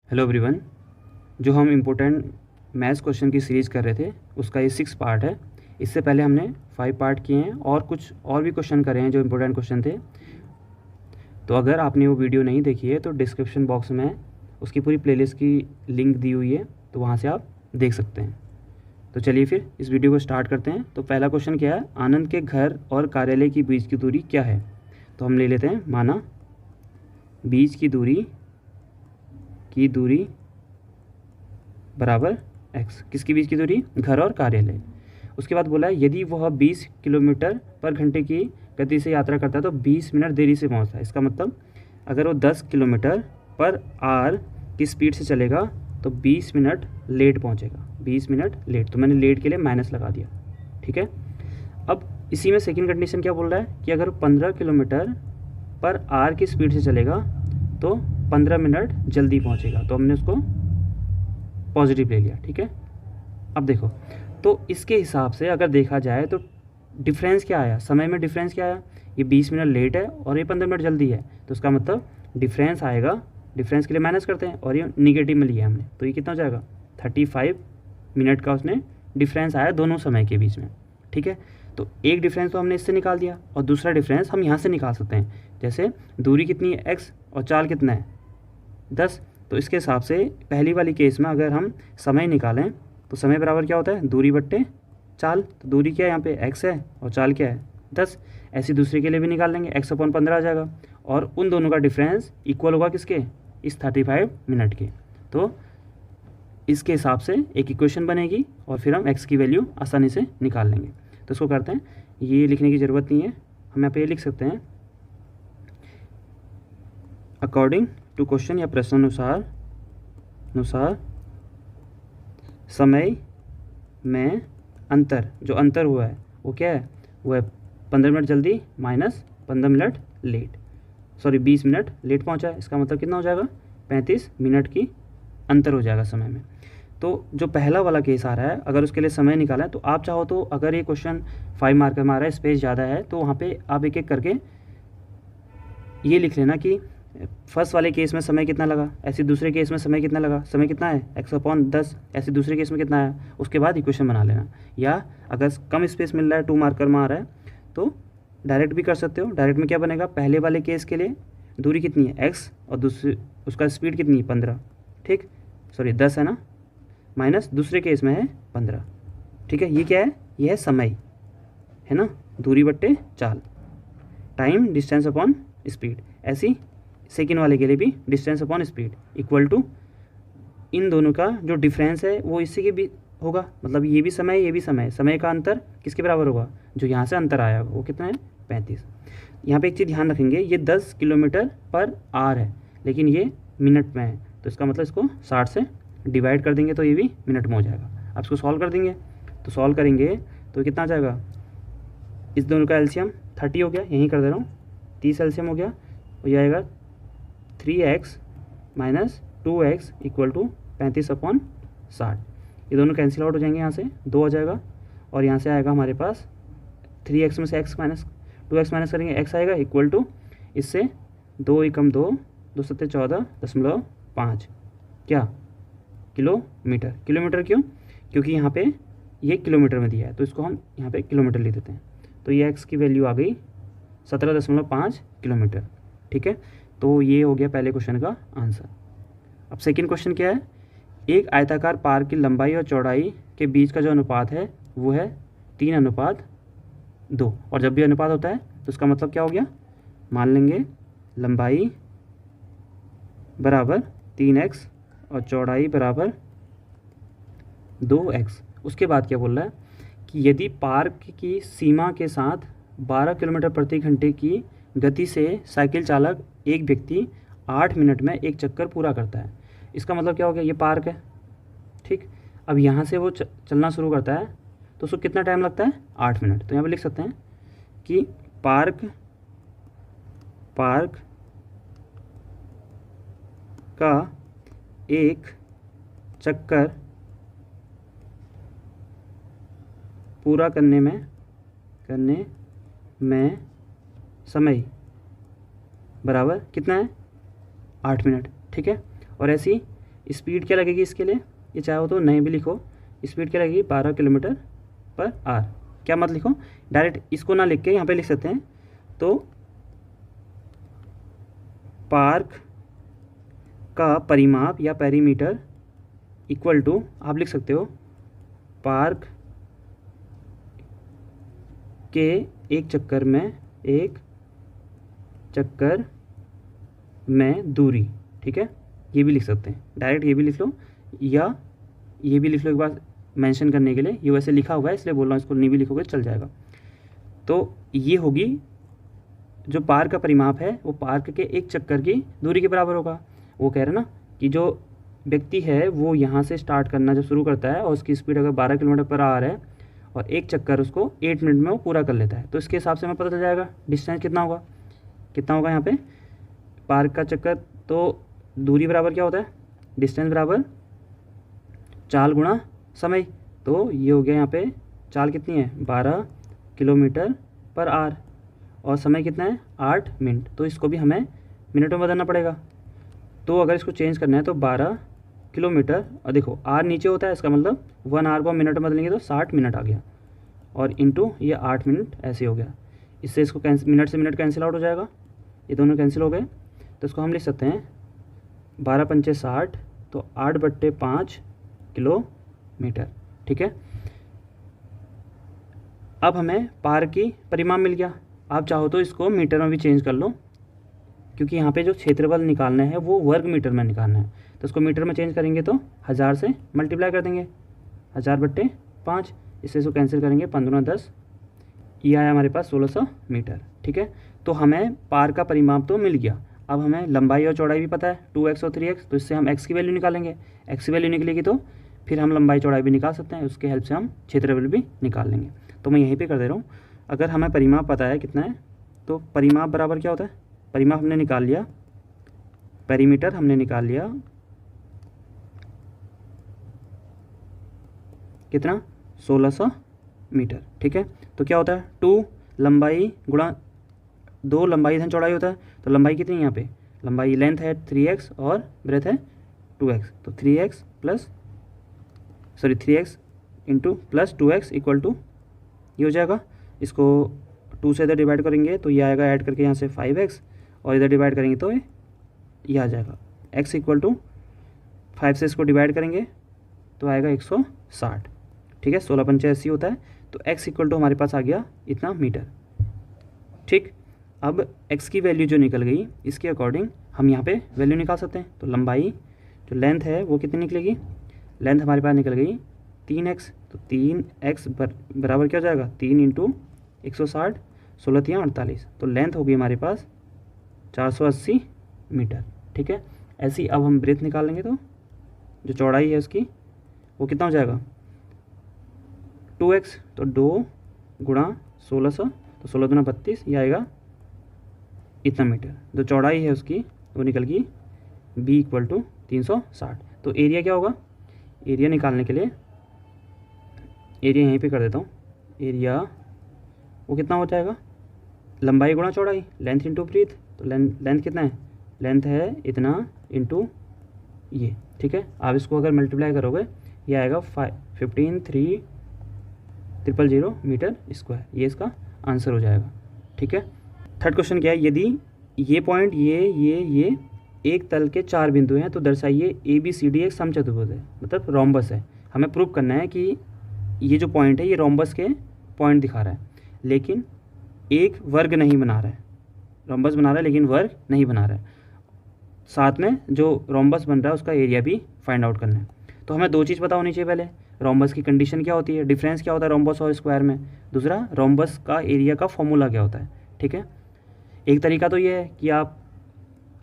Hello everyone. जो हम important maths question की सीरीज़ कर रहे थे उसका ये 6 पार्ट है। इससे पहले हमने 5 पार्ट किए हैं और कुछ और भी क्वेश्चन करे हैं जो इम्पोर्टेंट क्वेश्चन थे। तो अगर आपने वो वीडियो नहीं देखी है तो डिस्क्रिप्शन बॉक्स में उसकी पूरी प्लेलिस्ट की लिंक दी हुई है, तो वहाँ से आप देख सकते हैं। तो चलिए फिर इस वीडियो को स्टार्ट करते हैं। तो पहला क्वेश्चन क्या है, आनंद के घर और कार्यालय के बीच की दूरी क्या है। तो हम ले लेते हैं, माना बीच की दूरी बराबर x। किसके बीच की दूरी, घर और कार्यालय। उसके बाद बोला है यदि वह 20 किलोमीटर पर घंटे की गति से यात्रा करता है तो 20 मिनट देरी से पहुंचता है। इसका मतलब अगर वो 10 किलोमीटर पर आवर की स्पीड से चलेगा तो 20 मिनट लेट पहुंचेगा। 20 मिनट लेट, तो मैंने लेट के लिए माइनस लगा दिया, ठीक है। अब इसी में सेकंड कंडीशन क्या बोल रहा है कि अगर 15 किलोमीटर पर आवर की स्पीड से चलेगा तो 15 मिनट जल्दी पहुंचेगा। तो हमने उसको पॉजिटिव ले लिया, ठीक है। अब देखो, तो इसके हिसाब से अगर देखा जाए तो डिफरेंस क्या आया, समय में डिफरेंस क्या आया, ये 20 मिनट लेट है और ये 15 मिनट जल्दी है। तो उसका मतलब डिफरेंस आएगा, डिफरेंस के लिए माइनस करते हैं और ये निगेटिव में लिया हमने, तो ये कितना हो जाएगा 35 मिनट का उसने डिफरेंस आया दोनों समय के बीच में, ठीक है। तो एक डिफरेंस तो हमने इससे निकाल दिया और दूसरा डिफरेंस हम यहाँ से निकाल सकते हैं। जैसे दूरी कितनी है x और चाल कितना है 10। तो इसके हिसाब से पहली वाली केस में अगर हम समय निकालें तो समय बराबर क्या होता है, दूरी बट्टे चाल। तो दूरी क्या है यहाँ पे x है और चाल क्या है 10। ऐसी दूसरे के लिए भी निकाल लेंगे, x/15 आ जाएगा और उन दोनों का डिफरेंस इक्वल होगा किसके, इस 35 मिनट के। तो इसके हिसाब से एक इक्वेशन बनेगी और फिर हम x की वैल्यू आसानी से निकाल लेंगे। तो इसको करते हैं, ये लिखने की ज़रूरत नहीं है, हम यहाँ पे ये लिख सकते हैं अकॉर्डिंग टू क्वेश्चन या प्रश्न अनुसार समय में अंतर, जो अंतर हुआ है वो क्या है, वो है 15 मिनट जल्दी minus 15 minute late, 20 minute late पहुंचा है। इसका मतलब कितना हो जाएगा 35 मिनट की अंतर हो जाएगा समय में। तो जो पहला वाला केस आ रहा है अगर उसके लिए समय निकाला है तो आप चाहो तो अगर ये क्वेश्चन 5 मार्क में आ रहा है, स्पेस ज़्यादा है, तो वहाँ पे आप एक एक करके ये लिख लेना कि फर्स्ट वाले केस में समय कितना लगा, ऐसे दूसरे केस में समय कितना लगा, समय कितना है x/10, ऐसे दूसरे केस में कितना है, उसके बाद इक्वेशन बना लेना। या अगर कम स्पेस मिल रहा है, 2 मार्कर में आ रहा है, तो डायरेक्ट भी कर सकते हो। डायरेक्ट में क्या बनेगा, पहले वाले केस के लिए दूरी कितनी है x और दूसरे उसका स्पीड कितनी है 15, ठीक, 10 है ना, माइनस दूसरे केस में है 15, ठीक है। ये क्या है, ये है समय, है ना, दूरी बट्टे चाल, टाइम डिस्टेंस अपॉन स्पीड। ऐसी सेकेंड वाले के लिए भी distance upon speed equal to इन दोनों का जो डिफरेंस है वो इसी के भी होगा, मतलब ये भी समय ये भी समय, समय का अंतर किसके बराबर होगा, जो यहाँ से अंतर आया वो कितना है 35। यहाँ पे एक चीज़ ध्यान रखेंगे, ये 10 किलोमीटर पर आवर है लेकिन ये मिनट में है, तो इसका मतलब इसको 60 से डिवाइड कर देंगे तो ये भी मिनट में हो जाएगा। अब इसको सॉल्व कर देंगे, तो सॉल्व करेंगे तो कितना आ जाएगा, इस दोनों का एलसीएम 30 हो गया, यहीं कर दे रहा हूँ, 30 एलसीएम हो गया, और यह आएगा 3x minus 2x equal to 35/60। ये दोनों कैंसिल आउट हो जाएंगे, यहाँ से 2 आ जाएगा और यहाँ से आएगा हमारे पास 3x में से x माइनस 2x माइनस करेंगे, x आएगा इक्वल टू, इससे 2 एकम 2, 2 सत्ते 14.5 क्या किलोमीटर। किलोमीटर क्यों, क्योंकि यहाँ पे ये किलोमीटर में दिया है तो इसको हम यहाँ पे किलोमीटर लिख देते हैं। तो ये x की वैल्यू आ गई 17.5 किलोमीटर, ठीक है। तो ये हो गया पहले क्वेश्चन का आंसर। अब सेकंड क्वेश्चन क्या है, एक आयताकार पार्क की लंबाई और चौड़ाई के बीच का जो अनुपात है वो है 3:2। और जब भी अनुपात होता है तो इसका मतलब क्या हो गया, मान लेंगे लंबाई बराबर 3x और चौड़ाई बराबर 2x। उसके बाद क्या बोल रहा है कि यदि पार्क की सीमा के साथ 12 किलोमीटर प्रति घंटे की गति से साइकिल चालक एक व्यक्ति 8 मिनट में एक चक्कर पूरा करता है। इसका मतलब क्या हो गया, ये पार्क है, ठीक। अब यहाँ से वो चलना शुरू करता है तो उसको कितना टाइम लगता है 8 मिनट। तो यहाँ पे लिख सकते हैं कि पार्क का एक चक्कर पूरा करने में समय बराबर कितना है 8 मिनट, ठीक है। और ऐसी स्पीड क्या लगेगी इसके लिए, ये चाहो तो नहीं भी लिखो, स्पीड क्या लगेगी 12 किलोमीटर पर आवर। क्या मत लिखो, डायरेक्ट इसको ना लिख के यहाँ पे लिख सकते हैं। तो पार्क का परिमाप या पेरीमीटर इक्वल टू, आप लिख सकते हो पार्क के एक चक्कर में दूरी। ठीक है, ये भी लिख सकते हैं, डायरेक्ट ये भी लिख लो या ये भी लिख लो एक बार मेंशन करने के लिए। ये वैसे लिखा हुआ है इसलिए बोल रहा हूँ, इसको नहीं भी लिखोगे चल जाएगा। तो ये होगी जो पार्क का परिमाप है वो पार्क के एक चक्कर की दूरी के बराबर होगा। वो कह रहे हैं ना कि जो व्यक्ति है वो यहाँ से स्टार्ट करना जब शुरू करता है और उसकी स्पीड अगर 12 किलोमीटर पर आवर है और एक चक्कर उसको 8 मिनट में वो पूरा कर लेता है, तो इसके हिसाब से हमें पता चल जाएगा डिस्टेंस कितना होगा यहाँ पे पार्क का चक्कर। तो दूरी बराबर क्या होता है, डिस्टेंस बराबर चाल गुणा समय। तो ये हो गया यहाँ पे चाल कितनी है 12 किलोमीटर पर आवर और समय कितना है 8 मिनट। तो इसको भी हमें मिनटों में बदलना पड़ेगा। तो अगर इसको चेंज करना है तो 12 किलोमीटर और देखो आर नीचे होता है, इसका मतलब 1 आवर को हम मिनट में बदलेंगे तो 60 मिनट आ गया और इंटू ये 8 मिनट ऐसे हो गया। इससे इसको मिनट से मिनट कैंसिल आउट हो जाएगा, ये दोनों कैंसिल हो गए। तो इसको हम लिख सकते हैं 12 पंचे 60, तो 8/5 किलोमीटर। ठीक है, अब हमें पार्क की परिमाप मिल गया। आप चाहो तो इसको मीटर में भी चेंज कर लो, क्योंकि यहाँ पे जो क्षेत्रफल निकालना है वो वर्ग मीटर में निकालना है। तो इसको मीटर में चेंज करेंगे तो 1000 से मल्टीप्लाई कर देंगे, 1000/5। इससे इसको कैंसिल करेंगे 15×10, ये आया हमारे पास 1600 मीटर। ठीक है, तो हमें पार्क का परिमाप तो मिल गया। अब हमें लंबाई और चौड़ाई भी पता है 2x और 3x, तो इससे हम x की वैल्यू निकालेंगे। x की वैल्यू निकलेगी तो फिर हम लंबाई चौड़ाई भी निकाल सकते हैं, उसके हेल्प से हम क्षेत्रफल भी निकाल लेंगे। तो मैं यहीं पे कर दे रहा हूँ। अगर हमें परिमाप पता है कितना है तो परिमाप बराबर क्या होता है, परिमाप हमने निकाल लिया, पेरीमीटर हमने निकाल लिया कितना 1600 मीटर। ठीक है, तो क्या होता है 2 लंबाई गुणा 2 लंबाई धन चौड़ाई होता है। तो लंबाई कितनी है यहाँ पे, लंबाई लेंथ है 3x और ब्रेथ है 2x। तो 3x into plus 2x equal to ये हो जाएगा। इसको 2 से इधर डिवाइड करेंगे तो ये आएगा, ऐड करके यहाँ से 5x और इधर डिवाइड करेंगे तो ये आ जाएगा x इक्वल टू 5 से इसको डिवाइड करेंगे तो आएगा 160। ठीक है, 16 पंचे 80 होता है। तो x इक्वल टू हमारे पास आ गया इतना मीटर। ठीक, अब x की वैल्यू जो निकल गई इसके अकॉर्डिंग हम यहाँ पे वैल्यू निकाल सकते हैं। तो लंबाई जो लेंथ है वो कितनी निकलेगी, लेंथ हमारे पास निकल गई 3x। तो 3x बराबर क्या हो जाएगा 3 इंटू 160, 16×3=48। तो लेंथ होगी हमारे पास 480 मीटर। ठीक है, ऐसी अब हम ब्रेथ निकाल लेंगे तो जो चौड़ाई है उसकी वो कितना हो जाएगा 2x। तो 2 गुणा 1600, तो 16×32, ये आएगा इतना मीटर। जो चौड़ाई है उसकी वो निकल गई b इक्वल टू 360। तो एरिया क्या होगा, एरिया निकालने के लिए एरिया यहीं पे कर देता हूँ। एरिया वो कितना हो जाएगा, लंबाई गुणा चौड़ाई, लेंथ इंटू ब्रीथ। तो लेंथ कितना है, लेंथ है इतना इंटू ये। ठीक है, आप इसको अगर मल्टीप्लाई करोगे ये आएगा 15,300 मीटर स्क्वायर। ये इसका आंसर हो जाएगा। ठीक है, थर्ड क्वेश्चन क्या है, यदि ये पॉइंट ये एक तल के 4 बिंदु हैं तो दर्शाइए ABCD एक समचतुर्भुज है, मतलब रोम्बस है। हमें प्रूव करना है कि ये जो पॉइंट है ये रोम्बस के पॉइंट दिखा रहा है लेकिन एक वर्ग नहीं बना रहा है। रोम्बस बना रहा है लेकिन वर्ग नहीं बना रहा है। साथ में जो रोम्बस बन रहा है उसका एरिया भी फाइंड आउट करना है। तो हमें 2 चीज़ पता होनी चाहिए। पहले रोम्बस की कंडीशन क्या होती है, डिफरेंस क्या होता है रोम्बस और स्क्वायर में। दूसरा, रोम्बस का एरिया का फॉर्मूला क्या होता है। ठीक है, एक तरीका तो ये है कि आप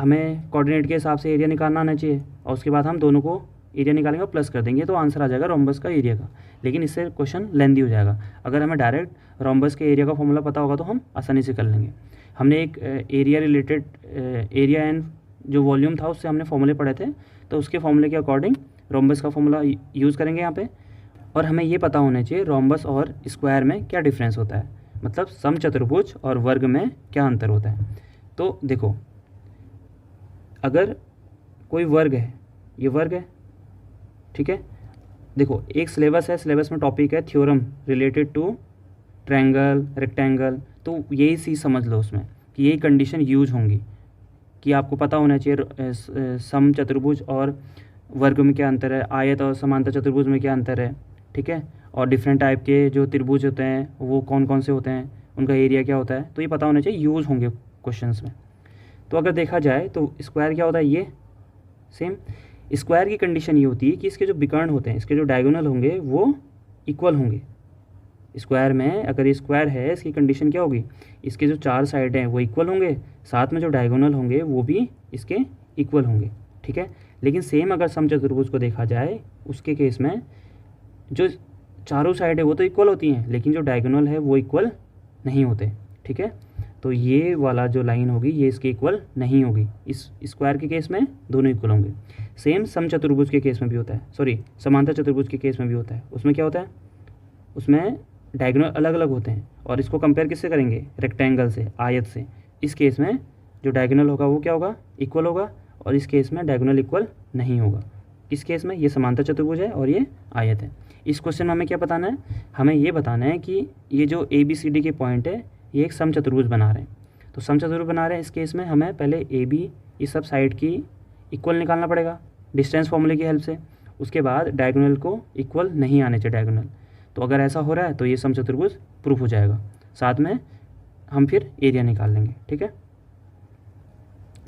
हमें कोऑर्डिनेट के हिसाब से एरिया निकालना आना चाहिए और उसके बाद हम दोनों को एरिया निकालेंगे और प्लस कर देंगे तो आंसर आ जाएगा रोम्बस का एरिया का। लेकिन इससे क्वेश्चन लेंदी हो जाएगा। अगर हमें डायरेक्ट रोम्बस के एरिया का फॉर्मूला पता होगा तो हम आसानी से कर लेंगे। हमने एक एरिया रिलेटेड एरिया एंड जो वॉल्यूम था उससे हमने फॉर्मूले पढ़े थे, तो उसके फॉर्मूले के अकॉर्डिंग रोम्बस का फॉर्मूला यूज़ करेंगे यहाँ पे। और हमें ये पता होना चाहिए रोम्बस और स्क्वायर में क्या डिफरेंस होता है, मतलब समचतुर्भुज और वर्ग में क्या अंतर होता है। तो देखो, अगर कोई वर्ग है, ये वर्ग है ठीक है। देखो एक सिलेबस है, सिलेबस में टॉपिक है theorem related to triangle, rectangle, तो यही चीज़ समझ लो उसमें कि यही कंडीशन यूज होंगी कि आपको पता होना चाहिए सम चतुर्भुज और वर्ग में क्या अंतर है, आयत और समांतर चतुर्भुज में क्या अंतर है, ठीक है, और डिफरेंट टाइप के जो त्रिभुज होते हैं वो कौन कौन से होते हैं, उनका एरिया क्या होता है, तो ये पता होना चाहिए, यूज़ होंगे क्वेश्चंस में। तो अगर देखा जाए तो स्क्वायर क्या होता है, ये सेम स्क्वायर की कंडीशन ये होती है कि इसके जो विकर्ण होते हैं, इसके जो डायगोनल होंगे वो इक्वल होंगे। स्क्वायर में अगर ये स्क्वायर है, इसकी कंडीशन क्या होगी, इसके जो चार साइड हैं वो इक्वल होंगे, साथ में जो डायगोनल होंगे वो भी इसके इक्वल होंगे, ठीक है। लेकिन सेम अगर समचतुर्भुज को देखा जाए उसके केस में जो चारों साइड है वो तो इक्वल होती हैं, लेकिन जो डायगोनल है वो इक्वल नहीं होते, ठीक है। तो ये वाला जो लाइन होगी ये इसके इक्वल नहीं होगी। इस स्क्वायर के केस में दोनों इक्वल होंगे। सेम समचतुर्भुज के केस में भी होता है, सॉरी समांतर चतुर्भुज के केस में भी होता है। उसमें क्या होता है, उसमें डायगोनल अलग अलग होते हैं, और इसको कंपेयर किससे करेंगे, रेक्टेंगल से, आयत से। इस केस में जो डायगोनल होगा वो क्या होगा, इक्वल होगा, और इस केस में डायगोनल इक्वल नहीं होगा। किस केस में, ये समांतर चतुर्भुज है और ये आयत है। इस क्वेश्चन में हमें क्या बताना है, हमें ये बताना है कि ये जो ABCD के पॉइंट है ये एक समचतुर्भुज बना रहे हैं। तो समचतुर्भुज बना रहे हैं, इस केस में हमें पहले AB ये सब साइड की इक्वल निकालना पड़ेगा डिस्टेंस फॉर्मूले की हेल्प से। उसके बाद डायगोनल को इक्वल नहीं आने चाहिए डायगोनल। तो अगर ऐसा हो रहा है तो ये समचतुर्भुज प्रूफ हो जाएगा। साथ में हम फिर एरिया निकाल लेंगे, ठीक है।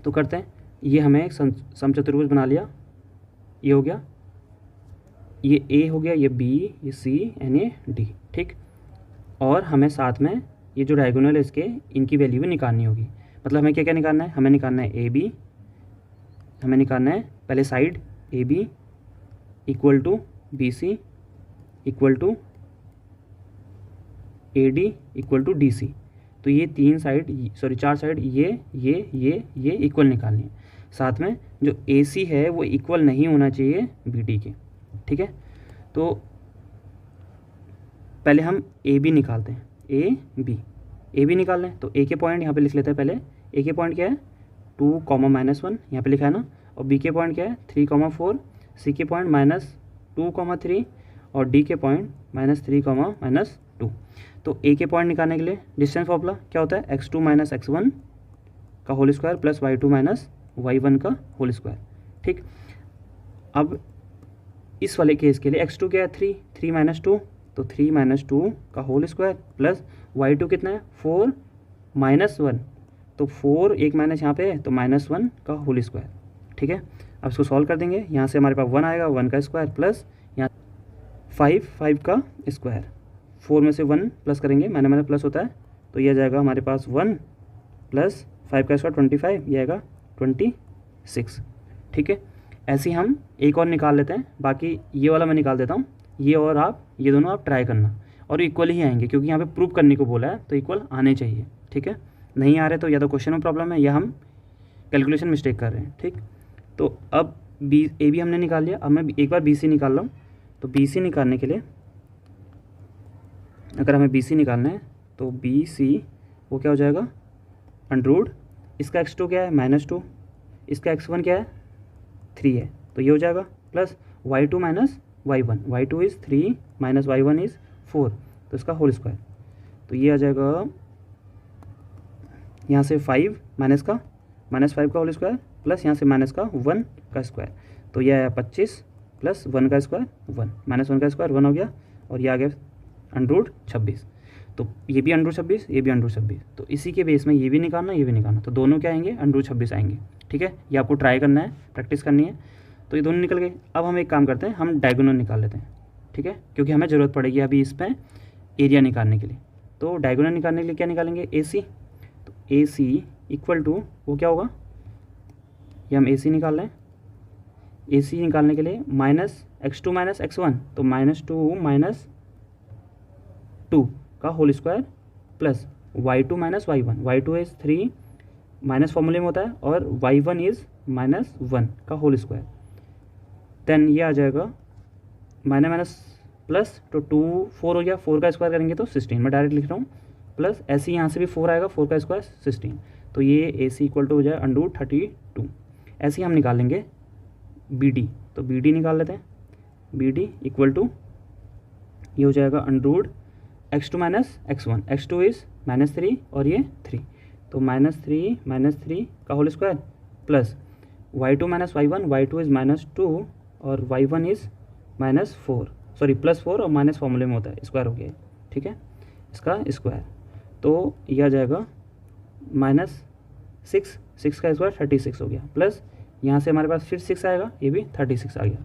तो करते हैं, ये हमें एक समचतुर्भुज बना लिया, ये हो गया, ये A हो गया, ये B, ये C एंड ये D, ठीक। और हमें साथ में ये जो डायगोनल है इसके, इनकी वैल्यू भी निकालनी होगी। मतलब हमें क्या क्या निकालना है, हमें निकालना है AB, हमें निकालना है पहले side AB equal to BC equal to AD equal to DC। तो ये तीन साइड, सॉरी चार साइड, ये इक्वल निकालनी है। साथ में जो AC है वो इक्वल नहीं होना चाहिए BD के, ठीक है। तो पहले हम AB निकालते हैं, AB निकाल लें। तो A के पॉइंट यहाँ पे लिख लेते हैं पहले। A के पॉइंट क्या है 2, -1 यहाँ पे लिखा है ना, और B के पॉइंट क्या है 3, 4, C के पॉइंट -2, 3 और D के पॉइंट -3, -2। तो A के पॉइंट निकालने के लिए डिस्टेंस फॉर्मूला क्या होता है, x2 - x1 का whole square plus y2 - y1 का होल स्क्वायर, ठीक। अब इस वाले केस के लिए x2 क्या है 3 - 2, तो 3 - 2 का होल स्क्वायर प्लस y2 कितना है 4 - 1, तो 4 एक माइनस यहाँ पे है तो -1 का होल स्क्वायर, ठीक है। अब इसको सॉल्व कर देंगे, यहाँ से हमारे पास 1 आएगा, 1 का स्क्वायर प्लस यहाँ 5 का स्क्वायर, 4 में से 1 प्लस करेंगे, मैंने प्लस होता है, तो यह जाएगा हमारे पास 1 प्लस 5 का स्क्वायर 25, यह आएगा 26, ठीक है। ऐसे ही हम एक और निकाल लेते हैं, बाकी ये वाला मैं निकाल देता हूँ, ये और आप, ये दोनों आप ट्राई करना, और इक्वल ही आएंगे क्योंकि यहाँ पे प्रूव करने को बोला है, तो इक्वल आने चाहिए, ठीक है। नहीं आ रहे तो या तो क्वेश्चन में प्रॉब्लम है या हम कैलकुलेशन मिस्टेक कर रहे हैं, ठीक। तो अब AB हमने निकाल लिया, अब मैं एक बार BC निकाल रहा हूँ। तो BC निकालने के लिए अगर हमें BC निकालना है तो BC वो क्या हो जाएगा √, इसका x2 क्या है -2, इसका x1 क्या है 3 है, तो ये हो जाएगा plus y2 - y1, y2 is 3 - y1 is 4, तो इसका होल स्क्वायर, तो ये आ जाएगा यहाँ से 5 माइनस का -5 का होल स्क्वायर प्लस यहाँ से माइनस का 1 का स्क्वायर, तो यह आया 25 प्लस 1 का स्क्वायर 1, -1 का स्क्वायर 1 हो गया, और ये आ गया √26। तो ये भी √26, ये भी √26, तो इसी के बेस में ये भी निकालना, ये भी निकालना, तो दोनों क्या आएंगे √26 आएंगे, ठीक है। ये आपको ट्राई करना है, प्रैक्टिस करनी है। तो ये दोनों निकल गए। अब हम एक काम करते हैं, हम डायगोनल निकाल लेते हैं, ठीक है, क्योंकि हमें ज़रूरत पड़ेगी अभी इस पर एरिया निकालने के लिए। तो डायगोनल निकालने के लिए क्या निकालेंगे AC, तो AC इक्वल टू वो क्या होगा, ये हम AC निकाल लें। AC निकालने के लिए -x2 - x1, तो -2 - 2 का whole square plus y2 - y1, y2 is 3 minus फॉर्मूले में होता है, और y1 इज़ -1 का होल स्क्वायर। देन ये आ जाएगा माइनस प्लस, तो 2 4 हो गया, 4 का स्क्वायर करेंगे तो 16, मैं डायरेक्ट लिख रहा हूँ, प्लस ऐसे यहाँ से भी 4 आएगा, 4 का स्क्वायर 16, तो ये AC इक्वल टू हो जाए √32। ऐसे ही हम निकाल लेंगे BD, तो BD निकाल लेते हैं। बी डी इक्वल टू ये हो जाएगा under x2 minus x1, x2 is -3 और ये 3, तो -3 का whole square plus y2 minus y1, y2 is -2 और y1 इज़ -4, सॉरी +4 और माइनस फॉर्मूले में होता है, स्क्वायर हो गया, ठीक है, इसका स्क्वायर, तो यह आ जाएगा -6 का स्क्वायर 36 हो गया, प्लस यहाँ से हमारे पास फिर 6 आएगा, ये भी 36 आ गया,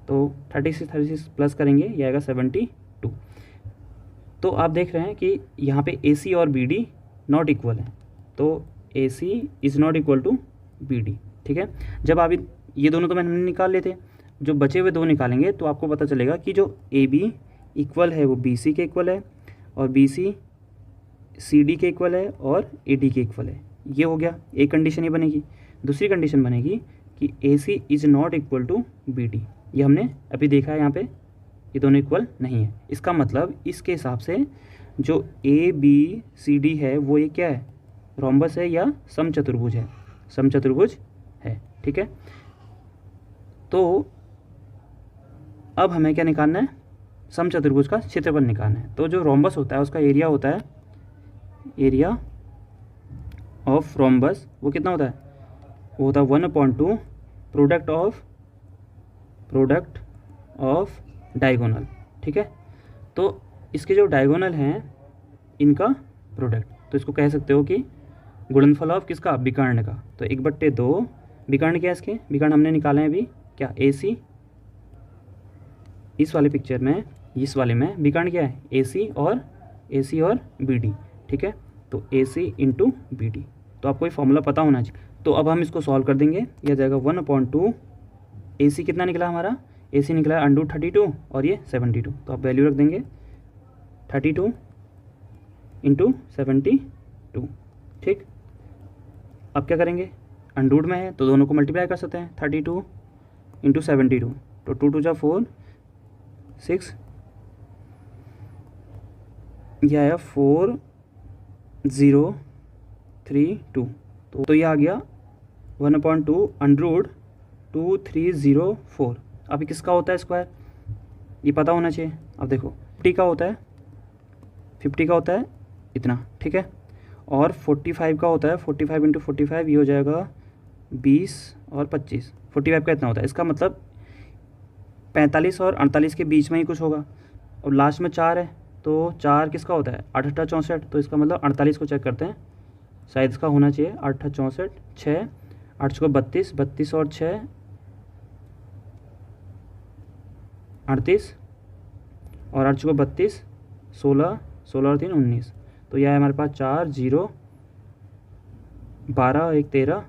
तो 36 प्लस करेंगे ये आएगा 72। तो आप देख रहे हैं कि यहाँ पे AC और BD नॉट इक्वल है, तो AC is not equal to BD, ठीक है। जब आप ये दोनों तो मैंने निकाल लिए थे, जो बचे हुए दो निकालेंगे तो आपको पता चलेगा कि जो AB इक्वल है वो BC के इक्वल है और BC CD के इक्वल है और AD के इक्वल है। ये हो गया, एक कंडीशन ये बनेगी। दूसरी कंडीशन बनेगी कि AC is not equal to BD, ये हमने अभी देखा है, यहाँ पे ये दोनों इक्वल नहीं है। इसका मतलब इसके हिसाब से जो ABCD है वो ये क्या है, रोम्बस है या समचतुर्भुज है, समचतुर्भुज है, ठीक है। तो अब हमें क्या निकालना है, समचतुर्भुज का क्षेत्रफल निकालना है। तो जो रोम्बस होता है उसका एरिया होता है, एरिया ऑफ रोम्बस वो कितना होता है, वो होता है 1/2 प्रोडक्ट ऑफ डायगोनल, ठीक है। तो इसके जो डायगोनल हैं इनका प्रोडक्ट, तो इसको कह सकते हो कि गुणनफल ऑफ किसका, विकर्ण का। तो 1/2 विकर्ण क्या है, इसके विकर्ण हमने निकाले हैं अभी, क्या AC, इस वाले पिक्चर में, इस वाले में विकर्ण क्या है, AC और BD, ठीक है। तो AC इंटू BD, तो आपको ये फॉर्मूला पता होना चाहिए। तो अब हम इसको सॉल्व कर देंगे, यह आ जाएगा 1/2, AC कितना निकला हमारा, AC निकला है √32 और ये 72, तो आप वैल्यू रख देंगे 32 इंटू 72, ठीक। अब क्या करेंगे, अंडरूट में है तो दोनों को मल्टीप्लाई कर सकते हैं, 32 इंटू 72, तो 2 2 जा 4 6, यह आया 4032, तो ये आ गया 1/2 अंडरूट 2304। अब किसका होता है स्क्वायर, ये पता होना चाहिए। अब देखो 50 का होता है, 50 का होता है इतना, ठीक है, और 45 का होता है 45 इंटू 45, ये हो जाएगा 20 और 25, 45 का इतना होता है। इसका मतलब 45 और 48 के बीच में ही कुछ होगा, और लास्ट में 4 है, तो 4 किसका होता है 8 8 64, तो इसका मतलब 48 को चेक करते हैं, शायद इसका होना चाहिए 8 8 64, 6 8 को 32, 32 और 6 38 और 8 को 32, 16 16 और 3 19, तो यह है हमारे पास 4 0 12 1 13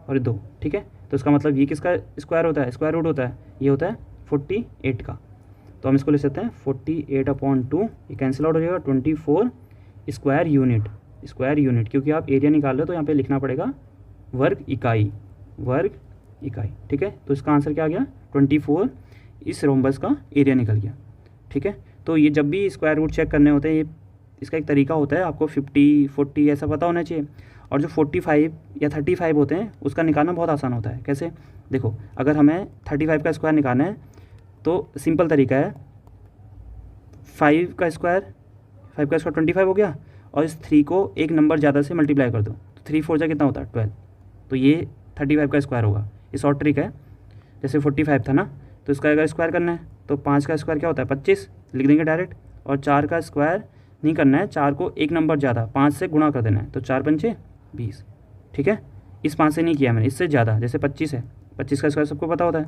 और 2, ठीक है। तो इसका मतलब ये किसका स्क्वायर होता है, स्क्वायर रूट होता है, ये होता है 48 का। तो हम इसको ले सकते हैं 48/2, ये कैंसिल आउट हो जाएगा 24 स्क्वायर यूनिट, क्योंकि आप एरिया निकाल रहे हो तो यहाँ पे लिखना पड़ेगा वर्ग इकाई, ठीक है। तो इसका आंसर क्या आ गया 24, इस रोम्बस का एरिया निकल गया, ठीक है। तो ये जब भी स्क्वायर रूट चेक करने होते हैं, ये इसका एक तरीका होता है, आपको 50 40 ऐसा पता होना चाहिए, और जो 45 या 35 होते हैं उसका निकालना बहुत आसान होता है। कैसे, देखो अगर हमें 35 का स्क्वायर निकालना है तो सिंपल तरीका है, 5 का स्क्वायर 25 हो गया, और इस 3 को एक नंबर ज़्यादा से मल्टीप्लाई कर दो, तो 3 4 जा कितना होता है 12, तो ये 35 का स्क्वायर होगा। ये शॉर्ट ट्रिक है, जैसे 45 था ना, तो इसका अगर स्क्वायर करना है तो 5 का स्क्वायर क्या होता है 25, लिख देंगे डायरेक्ट, और 4 का स्क्वायर नहीं करना है, 4 को एक नंबर ज़्यादा 5 से गुणा कर देना है, तो 4 पंचे 20, ठीक है। इस 5 से नहीं किया मैंने, इससे ज़्यादा, जैसे 25 है, 25 का स्क्वायर सबको पता होता है,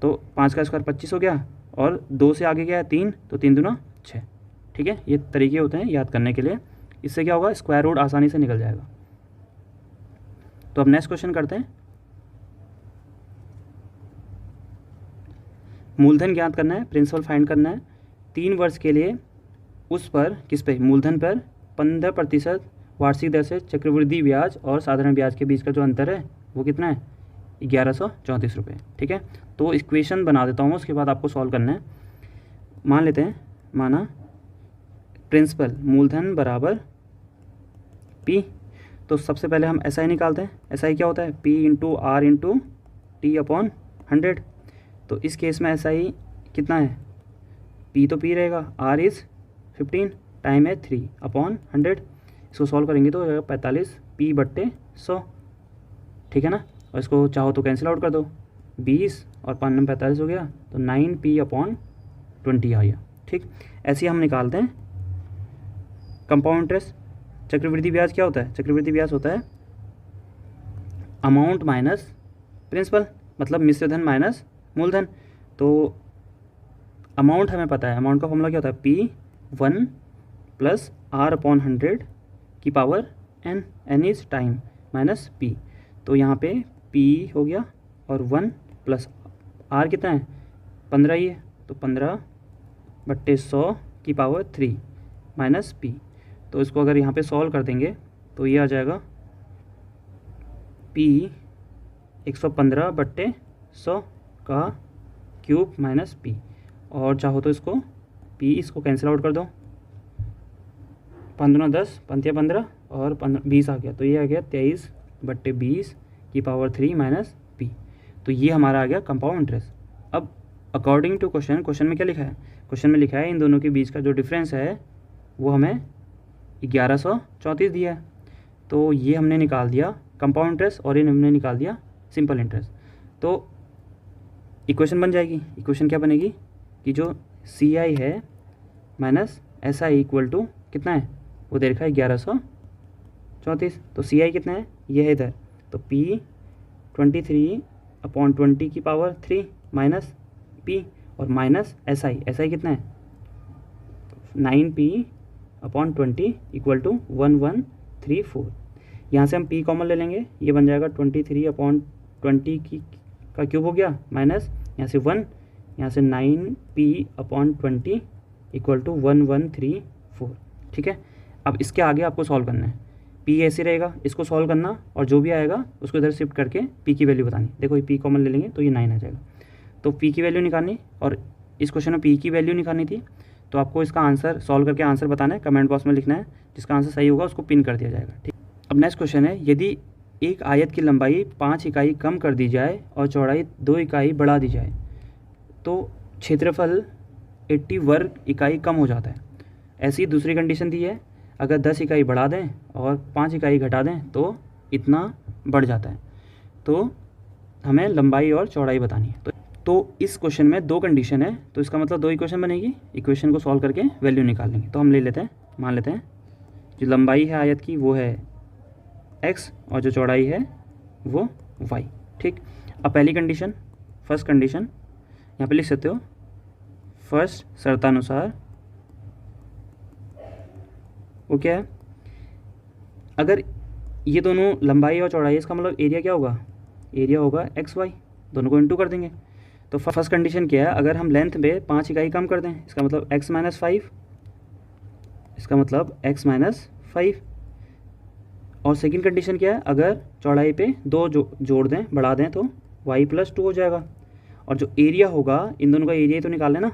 तो 5 का स्क्वायर 25 हो गया, और 2 से आगे गया है 3, तो 3 दूना 6, ठीक है। ये तरीके होते हैं याद करने के लिए, इससे क्या होगा स्क्वायर रूट आसानी से निकल जाएगा। तो अब नेक्स्ट क्वेश्चन करते हैं, मूलधन ज्ञात करना है, प्रिंसिपल फाइंड करना है। 3 वर्ष के लिए उस पर किस पे, मूलधन पर 15% वार्षिक दर से चक्रवृद्धि ब्याज और साधारण ब्याज के बीच का जो अंतर है वो कितना है 1134 रुपये, ठीक है। तो इक्वेशन बना देता हूँ, उसके बाद आपको सॉल्व करना है। मान लेते हैं, माना प्रिंसिपल मूलधन बराबर P, तो सबसे पहले हम SI निकालते हैं। SI क्या होता है P × R × T/100। तो इस केस में SI कितना है, पी तो पी रहेगा, आर इज़ 15, टाइम है 3 अपॉन 100। इसको सॉल्व करेंगे तो हो जाएगा 45 पी बट्टे 100, ठीक है ना। और इसको चाहो तो कैंसिल आउट कर दो, 20 और 5 नंबर 45 हो गया, तो 9 पी अपॉन 20 आ गया, ठीक। ऐसे ही हम निकालते हैं कंपाउंड इंटरेस्ट। चक्रवृद्धि ब्याज क्या होता है, चक्रवृद्धि ब्याज होता है अमाउंट माइनस प्रिंसिपल, मतलब मिश्र धन माइनस मूलधन। तो अमाउंट हमें पता है, अमाउंट का फॉर्मूला क्या होता है, P1 प्लस R अपॉन 100 की power n, n is time minus P। तो यहाँ पे P हो गया और 1 प्लस R कितना है 15 ही है, तो 15 बट्टे 100 की पावर 3 माइनस P। तो इसको अगर यहाँ पे सॉल्व कर देंगे तो ये आ जाएगा P 115 बट्टे 100 का क्यूब माइनस P। और चाहो तो इसको P इसको कैंसिल आउट कर दो, 15 10 पंतिया 15 और 20 आ गया, तो ये आ गया 23 बट्टे 20 की पावर 3 माइनस P। तो ये हमारा आ गया कंपाउंड इंटरेस्ट। अब अकॉर्डिंग टू क्वेश्चन में क्या लिखा है, क्वेश्चन में लिखा है इन दोनों के बीच का जो डिफरेंस है वो हमें 1134 दिया है। तो ये हमने निकाल दिया कंपाउंड इंटरेस्ट और ये हमने निकाल दिया सिंपल इंटरेस्ट। तो इक्वेशन बन जाएगी, इक्वेशन क्या बनेगी कि जो CI है माइनस SI इक्वल टू कितना है, वो दे रखा है 1134। तो CI कितना है, ये है इधर, तो P 23 अपॉन 20 की पावर 3 माइनस P और माइनस SI कितना है 9P अपॉन 20 इक्वल टू 1134। यहाँ से हम P कॉमन ले लेंगे, ये बन जाएगा 23 अपॉन 20 का क्यूब हो गया, माइनस यहाँ से 1, यहाँ से 9P अपॉन 20 इक्वल टू 1134, ठीक है। अब इसके आगे आपको सॉल्व करना है, P ऐसे रहेगा, इसको सॉल्व करना और जो भी आएगा उसको इधर शिफ्ट करके P की वैल्यू बतानी। देखो ये P कॉमन ले लेंगे तो ये 9 आ जाएगा। तो P की वैल्यू निकालनी और इस क्वेश्चन में P की वैल्यू निकालनी थी, तो आपको इसका आंसर सॉल्व करके आंसर बताना है, कमेंट बॉक्स में लिखना है, जिसका आंसर सही होगा उसको पिन कर दिया जाएगा, ठीक। अब नेक्स्ट क्वेश्चन है, यदि एक आयत की लंबाई 5 इकाई कम कर दी जाए और चौड़ाई 2 इकाई बढ़ा दी जाए तो क्षेत्रफल 80 वर्ग इकाई कम हो जाता है। ऐसी दूसरी कंडीशन दी है, अगर 10 इकाई बढ़ा दें और 5 इकाई घटा दें तो इतना बढ़ जाता है। तो हमें लंबाई और चौड़ाई बतानी है। तो इस क्वेश्चन में 2 कंडीशन है, तो इसका मतलब 2 इक्वेशन बनेगी, इक्वेशन को सॉल्व करके वैल्यू निकाल लेंगे। तो हम ले लेते हैं, मान लेते हैं जो लंबाई है आयत की वो है x और जो चौड़ाई है वो y, ठीक। अब पहली कंडीशन, फर्स्ट कंडीशन यहाँ पे लिख सकते हो, फर्स्ट शर्तानुसार वो क्या है, अगर ये दोनों लंबाई और चौड़ाई, इसका मतलब एरिया क्या होगा, एरिया होगा XY, दोनों को इंटू कर देंगे। तो फर्स्ट कंडीशन क्या है, अगर हम लेंथ में 5 इकाई कम कर दें, इसका मतलब x माइनस 5, इसका मतलब x माइनस 5। और सेकंड कंडीशन क्या है, अगर चौड़ाई पे 2 जोड़ दें, बढ़ा दें तो y प्लस 2 हो जाएगा। और जो एरिया होगा, इन दोनों का एरिया ही तो निकाल लेना।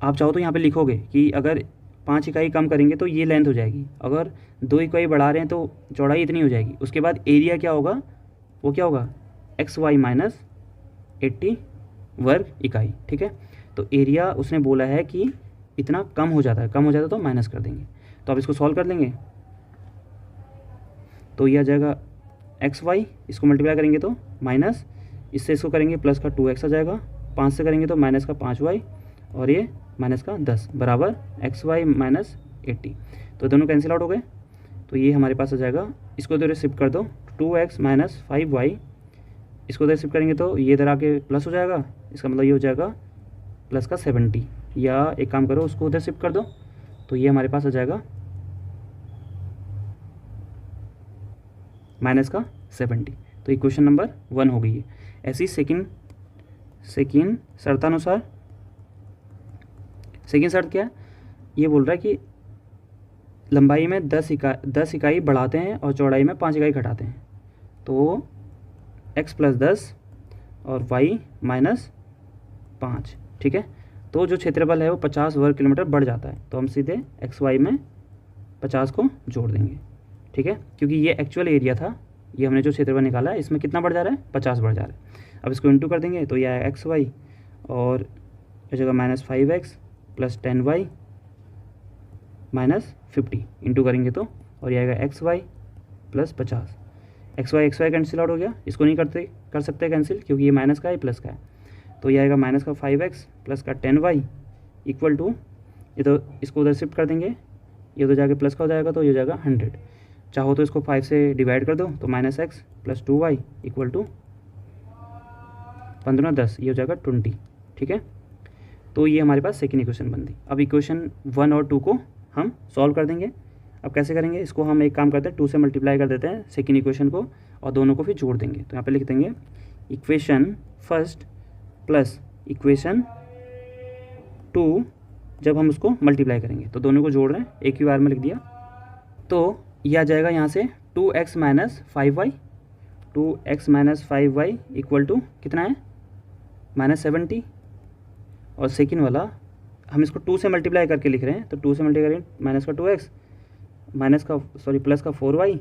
आप चाहो तो यहाँ पे लिखोगे कि अगर 5 इकाई कम करेंगे तो ये लेंथ हो जाएगी, अगर 2 इकाई बढ़ा रहे हैं तो चौड़ाई इतनी हो जाएगी। उसके बाद एरिया क्या होगा, वो क्या होगा XY माइनस 80 वर्ग इकाई, ठीक है। तो एरिया उसने बोला है कि इतना कम हो जाता है, कम हो जाता है तो माइनस कर देंगे। तो अब इसको सॉल्व कर लेंगे तो ये आ जाएगा XY, इसको मल्टीप्लाई करेंगे तो माइनस, इससे इसको करेंगे प्लस का 2x आ जाएगा, 5 से करेंगे तो माइनस का 5y और ये माइनस का 10 बराबर XY माइनस 80। तो दोनों कैंसिल आउट हो गए, तो ये हमारे पास आ जाएगा, इसको इधर शिफ्ट कर दो 2x माइनस 5y, इसको इधर शिफ्ट करेंगे तो ये इधर आके प्लस हो जाएगा, इसका मतलब ये हो जाएगा प्लस का 70, या एक काम करो उसको उधर शिफ्ट कर दो, तो ये हमारे पास आ जाएगा माइनस का 70। तो इक्वेशन नंबर 1 हो गई है। ऐसी सेकंड शर्तानुसार, सेकंड शर्त क्या है, ये बोल रहा है कि लंबाई में 10 इकाई बढ़ाते हैं और चौड़ाई में 5 इकाई घटाते हैं, तो x प्लस 10 और y माइनस 5, ठीक है। तो जो क्षेत्रफल है वो 50 वर्ग किलोमीटर बढ़ जाता है, तो हम सीधे XY में 50 को जोड़ देंगे, ठीक है, क्योंकि ये एक्चुअल एरिया था, ये हमने जो क्षेत्रफल निकाला है इसमें कितना बढ़ जा रहा है 50 बढ़ जा रहा है। अब इसको इंटू कर देंगे तो यह है XY और जगह -5x प्लस 10y -50 इंटू करेंगे तो, और ये आएगा xy plus 50। xy cancel out हो गया, इसको नहीं कर सकते कैंसिल क्योंकि ये माइनस का है प्लस का है। तो ये आएगा माइनस का 5x प्लस का 10y इक्वल टू, ये तो इसको उधर शिफ्ट कर देंगे, ये उधर जाके प्लस का हो जाएगा तो ये हो जाएगा 100। चाहो तो इसको 5 से डिवाइड कर दो तो -x plus 2y equal to 15 10, ये हो जाएगा 20। ठीक है, तो ये हमारे पास सेकेंड इक्वेशन बन गई। अब इक्वेशन 1 और 2 को हम सॉल्व कर देंगे। अब कैसे करेंगे, इसको हम एक काम करते हैं, 2 से मल्टीप्लाई कर देते हैं सेकेंड इक्वेशन को और दोनों को फिर जोड़ देंगे। तो यहाँ पे लिख देंगे इक्वेशन फर्स्ट प्लस इक्वेशन 2, जब हम उसको मल्टीप्लाई करेंगे तो दोनों को जोड़ रहे हैं, एक ही बार में लिख दिया। तो यह आ जाएगा यहाँ से 2x minus 5y, 2x minus 5y equal to कितना है -70। और सेकेंड वाला हम इसको 2 से मल्टीप्लाई करके लिख रहे हैं, तो 2 से मल्टीप्लाई करें माइनस का 2x प्लस का 4y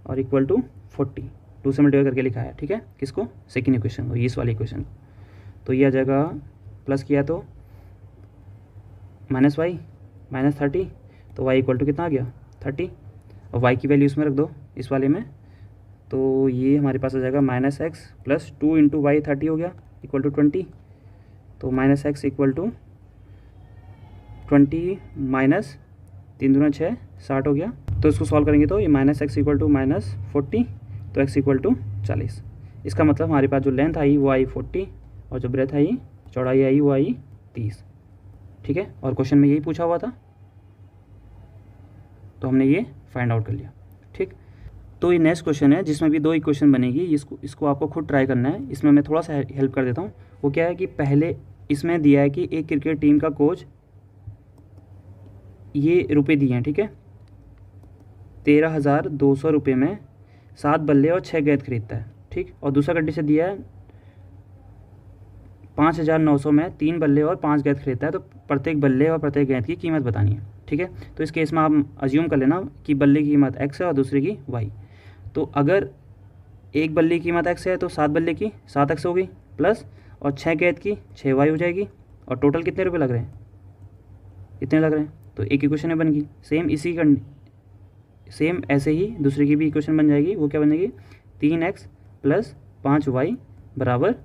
और इक्वल टू 40, 2 से मल्टीप्लाई करके लिखा है। ठीक है, किसको, सेकेंड इक्वेशन को, इस वाली इक्वेशन को। तो ये आ जाएगा प्लस किया तो -y -30, तो y इक्वल टू कितना आ गया 30, और y की वैल्यू इसमें रख दो इस वाले में, तो ये हमारे पास आ जाएगा -x प्लस 2 इंटू वाई 30 हो गया इक्वल टू 20। तो -x इक्वल टू 20 माइनस 3 दूना 6 60 हो गया। तो इसको सॉल्व करेंगे तो ये -x इक्वल टू -40, तो x इक्वल टू 40। इसका मतलब हमारे पास जो लेंथ आई वो आई 40 और जो ब्रेथ आई चौड़ाई आई वो आई 30। ठीक है, और क्वेश्चन में यही पूछा हुआ था, तो हमने ये फाइंड आउट कर लिया। ठीक, तो ये नेक्स्ट क्वेश्चन है जिसमें भी 2 इक्वेशन बनेगी। इसको आपको खुद ट्राई करना है। इसमें मैं थोड़ा सा हेल्प कर देता हूँ। वो क्या है कि पहले इसमें दिया है कि एक क्रिकेट टीम का कोच ये रुपए दिए हैं, ठीक है, 13,200 रुपये में 7 बल्ले और 6 गेंद खरीदता है। ठीक, और दूसरा कंडीशन दिया है 5,900 में 3 बल्ले और 5 गेंद खरीदता है, तो प्रत्येक बल्ले और प्रत्येक गेंद की कीमत बतानी है। ठीक है, तो इस केस में आप अज्यूम कर लेना कि बल्ले की कीमत x है और दूसरे की y। तो अगर एक बल्ले की कीमत x है तो 7 बल्ले की 7x होगी प्लस, और 6 गेंद की 6y हो जाएगी, और टोटल कितने रुपए लग रहे हैं, इतने लग रहे हैं। तो एक इक्वेशन बन गई। सेम ऐसे ही दूसरे की भी इक्वेशन बन जाएगी। वो क्या बन जाएगी, 3x प्लस 5y बराबर,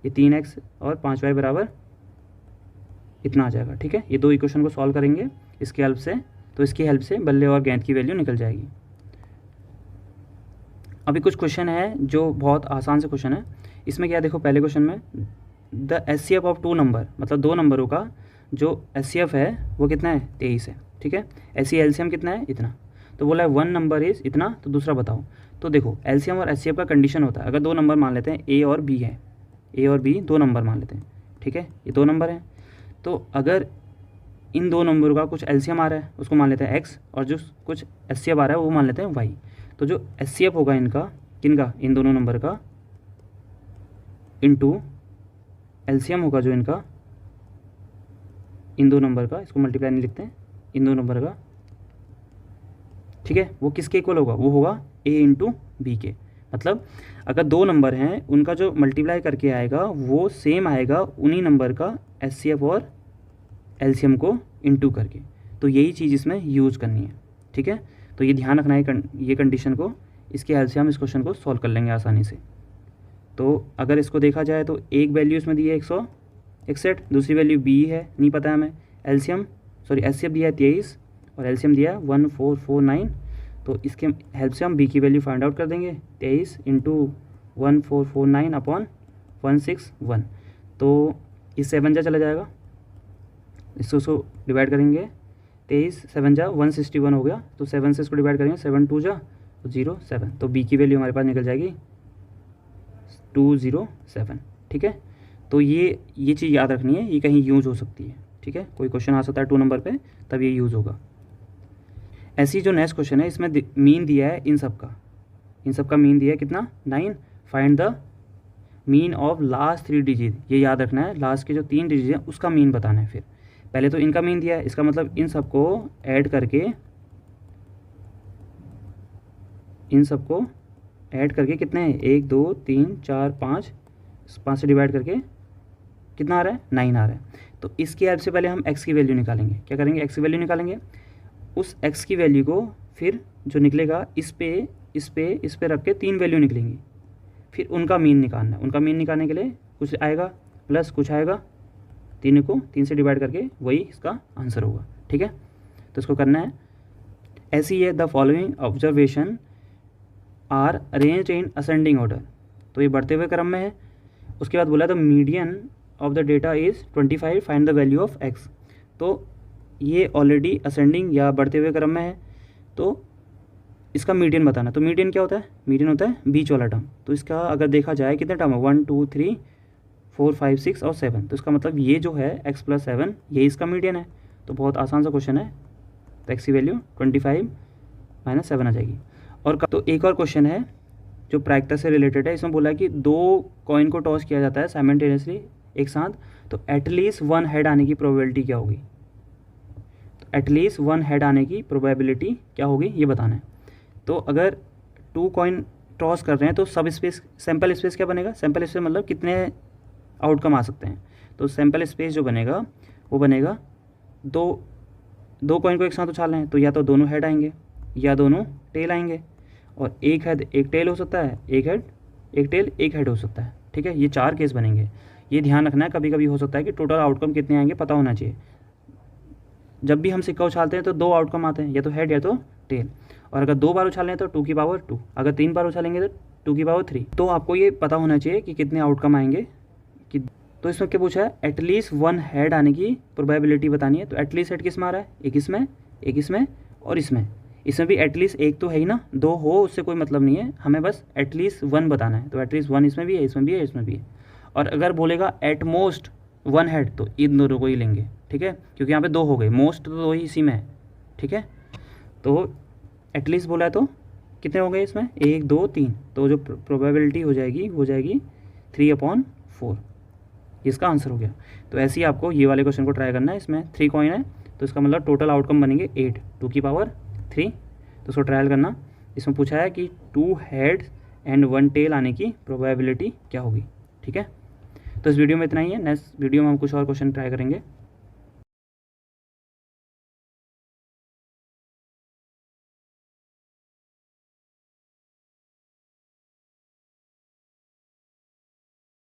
ये 3x और 5y बराबर इतना आ जाएगा। ठीक है, ये 2 इक्वेशन को सॉल्व करेंगे इसकी हेल्प से, तो इसकी हेल्प से बल्ले और गेंद की वैल्यू निकल जाएगी। अभी कुछ क्वेश्चन है जो बहुत आसान से क्वेश्चन है। इसमें क्या देखो, पहले क्वेश्चन में द एचसीएफ ऑफ 2 नंबर, मतलब 2 नंबरों का जो एचसीएफ है वो कितना है 23 है। ठीक है, ऐसी एलसीएम कितना है इतना, तो बोला है 1 नंबर इज इतना, तो दूसरा बताओ। तो देखो एलसीएम और एचसीएफ का कंडीशन होता है, अगर 2 नंबर मान लेते हैं ए और बी है, ए और बी 2 नंबर मान लेते हैं। ठीक है, ये 2 नंबर हैं, तो अगर इन 2 नंबरों का कुछ एलसीएम आ रहा है उसको मान लेते हैं x, और जो कुछ एचसीएफ आ रहा है वो मान लेते हैं y। तो जो एचसीएफ होगा इनका, किनका, इन दोनों नंबर का, इनटू एलसीएम होगा जो इनका इन 2 नंबर का, इसको मल्टीप्लाई नहीं लिखते हैं, इन 2 नंबर का। ठीक है, वो किसके इक्वल होगा, वो होगा a इंटू बी के। मतलब अगर 2 नंबर हैं उनका जो मल्टीप्लाई करके आएगा वो सेम आएगा उन्हीं नंबर का एचसीएफ और एलसीएम को इनटू करके। तो यही चीज़ इसमें यूज़ करनी है। ठीक है, तो ये ध्यान रखना है ये कंडीशन को, इसके हेल्प से हम इस क्वेश्चन को सॉल्व कर लेंगे आसानी से। तो अगर इसको देखा जाए तो एक वैल्यू इसमें दी है 161, दूसरी वैल्यू बी है, नहीं पता है हमें, एचसीएफ दिया है 23 और एलसीएम दिया है 1449। तो इसके हेल्प से हम बी की वैल्यू फाइंड आउट कर देंगे, 23 इंटू 1449 अपॉन 161। तो इस 7 जा चला जाएगा, इसको डिवाइड करेंगे, 23 7 जा 161 हो गया, तो 7 से इसको डिवाइड करेंगे, 7 2 जा 07। तो बी की वैल्यू हमारे पास निकल जाएगी 207। ठीक है, तो ये चीज़ याद रखनी है, ये कहीं यूज़ हो सकती है। ठीक है, कोई क्वेश्चन आ सकता है 2 नंबर पे, तब ये यूज़ होगा। ऐसी जो नेक्स्ट क्वेश्चन है इसमें मीन दिया है इन सब का मीन दिया है कितना 9। Find the mean of last 3 digit, ये याद रखना है, लास्ट के जो 3 डिजिट हैं उसका मीन बताना है। फिर पहले तो इनका मीन दिया है, इसका मतलब इन सबको ऐड करके कितने हैं, 1 2 3 4 5 से डिवाइड करके कितना आ रहा है, 9 आ रहा है। तो इसकी हेल्प से पहले हम x की वैल्यू निकालेंगे। क्या करेंगे, x की वैल्यू निकालेंगे। उस x की वैल्यू को फिर जो निकलेगा इस पे रख के 3 वैल्यू निकलेंगी, फिर उनका मीन निकालना है। उनका मीन निकालने के लिए कुछ आएगा प्लस कुछ आएगा, 3 को 3 से डिवाइड करके वही इसका आंसर होगा। ठीक है, तो इसको करना है ऐसी है। The following observation are arranged in ascending order, तो ये बढ़ते हुए क्रम में है। उसके बाद बोला the median of the data is 25, find the value of x। तो ये ऑलरेडी असेंडिंग या बढ़ते हुए क्रम में है, तो इसका मीडियन बताना। तो मीडियन क्या होता है, मीडियन होता है बीच वाला टर्म। तो इसका अगर देखा जाए कितने टर्म है, 1 2 3 4 5 6 और 7, तो इसका मतलब ये जो है x + 7 ये इसका मीडियन है। तो बहुत आसान सा क्वेश्चन है। तो x की वैल्यू 25 - 7 आ जाएगी। और तो एक और क्वेश्चन है जो प्रायिकता से रिलेटेड है। इसमें बोला है कि 2 कॉइन को टॉस किया जाता है साइमल्टेनियसली एक साथ, तो एटलीस्ट 1 हेड आने की प्रोबेबिलिटी क्या होगी। तो एटलीस्ट 1 हेड आने की प्रोबेबिलिटी क्या होगी ये बताना है। तो अगर 2 कॉइन टॉस कर रहे हैं तो सब स्पेस, सैम्पल स्पेस क्या बनेगा, सैम्पल स्पेस मतलब कितने आउटकम आ सकते हैं। तो सैम्पल स्पेस जो बनेगा वो बनेगा, दो कॉइन को एक साथ उछाल रहे हैं तो या तो दोनों हेड आएंगे या दोनों टेल आएंगे, और एक हेड एक टेल हो सकता है, एक हेड एक टेल एक हेड हो सकता है। ठीक है, ये 4 केस बनेंगे। ये ध्यान रखना है, कभी कभी हो सकता है कि टोटल आउटकम कितने आएंगे पता होना चाहिए। जब भी हम सिक्का उछालते हैं तो 2 आउटकम आते हैं, या तो हेड या तो टेल। और अगर 2 बार उछालें तो 2 की पावर 2, अगर 3 बार उछालेंगे तो 2 की पावर 3। तो आपको ये पता होना चाहिए कि कितने आउटकम आएंगे कि। तो इसमें क्या पूछा है, एटलीस्ट 1 हेड आने की प्रोबेबिलिटी बतानी है। तो एटलीस्ट हेड किस में आ रहा है, एक इसमें और इसमें। इसमें भी एटलीस्ट एक तो है ही ना, 2 हो उससे कोई मतलब नहीं है, हमें बस एटलीस्ट 1 बताना है। तो एटलीस्ट 1 इसमें भी है, इसमें भी है, इसमें भी है। और अगर बोलेगा एट मोस्ट 1 हेड तो इन दोनों को ही लेंगे। ठीक है, क्योंकि यहाँ पे 2 हो गए, मोस्ट तो 2 ही इसी में है। ठीक है, तो एटलीस्ट बोला है तो कितने हो गए इसमें, 1 2 3, तो जो प्रोबेबिलिटी हो जाएगी 3/4, इसका आंसर हो गया। तो ऐसे ही आपको ये वाले क्वेश्चन को ट्राई करना है। इसमें 3 कॉइन है तो इसका मतलब टोटल आउटकम बनेंगे 8, 2 की पावर 3। तो उसको ट्रायल करना। इसमें पूछा है कि 2 हेड एंड 1 टेल आने की प्रोबेबिलिटी क्या होगी। ठीक है, तो इस वीडियो में इतना ही है। नेक्स्ट वीडियो में हम कुछ और क्वेश्चन ट्राई करेंगे।